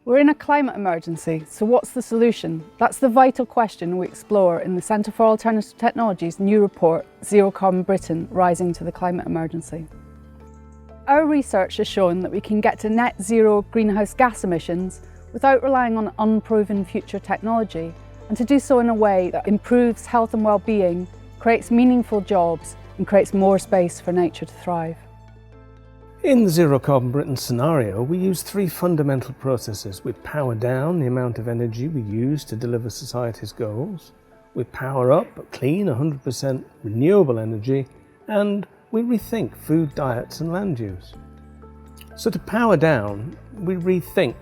We're in a climate emergency, so what's the solution? That's the vital question we explore in the Centre for Alternative Technology's new report, Zero Carbon Britain, Rising to the Climate Emergency. Our research has shown that we can get to net zero greenhouse gas emissions without relying on unproven future technology, and to do so in a way that improves health and well-being, creates meaningful jobs and creates more space for nature to thrive. In the Zero Carbon Britain scenario, we use three fundamental processes. We power down the amount of energy we use to deliver society's goals. We power up clean, 100% renewable energy, and we rethink food, diets and land use. So to power down, we rethink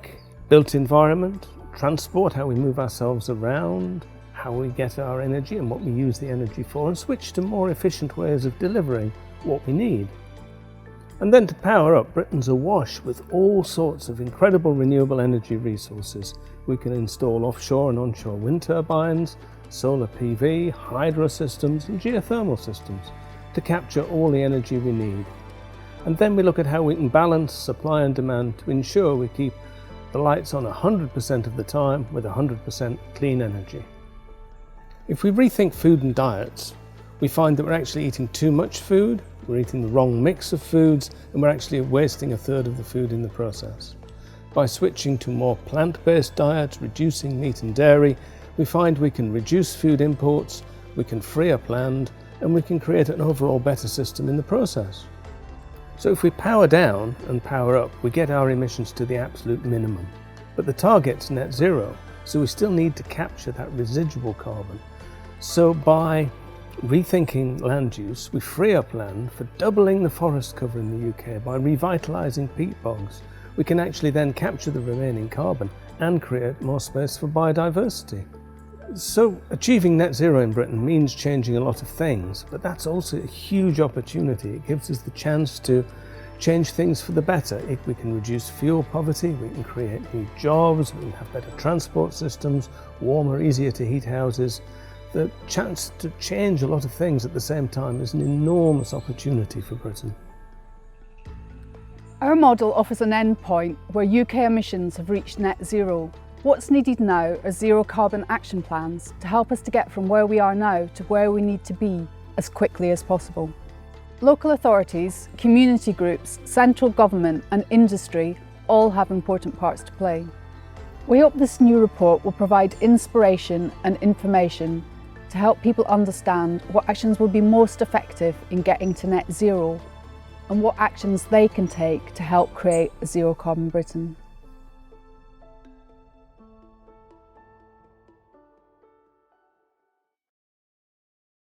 built environment, transport, how we move ourselves around, how we get our energy and what we use the energy for, and switch to more efficient ways of delivering what we need. And then to power up, Britain's awash with all sorts of incredible renewable energy resources. We can install offshore and onshore wind turbines, solar PV, hydro systems and geothermal systems to capture all the energy we need. And then we look at how we can balance supply and demand to ensure we keep the lights on 100% of the time with 100% clean energy. If we rethink food and diets, we find that we're actually eating too much food, we're eating the wrong mix of foods, and we're actually wasting a third of the food in the process. By switching to more plant-based diets, reducing meat and dairy, we find we can reduce food imports, we can free up land, and we can create an overall better system in the process. So if we power down and power up, we get our emissions to the absolute minimum. But the target's net zero, so we still need to capture that residual carbon. So by rethinking land use, we free up land for doubling the forest cover in the UK. By revitalising peat bogs, we can actually then capture the remaining carbon and create more space for biodiversity. So achieving net zero in Britain means changing a lot of things, but that's also a huge opportunity. It gives us the chance to change things for the better. If we can reduce fuel poverty, we can create new jobs, we can have better transport systems, warmer, easier to heat houses. The chance to change a lot of things at the same time is an enormous opportunity for Britain. Our model offers an endpoint where UK emissions have reached net zero. What's needed now are zero carbon action plans to help us to get from where we are now to where we need to be as quickly as possible. Local authorities, community groups, central government and industry all have important parts to play. We hope this new report will provide inspiration and information to help people understand what actions will be most effective in getting to net zero and what actions they can take to help create a zero carbon Britain.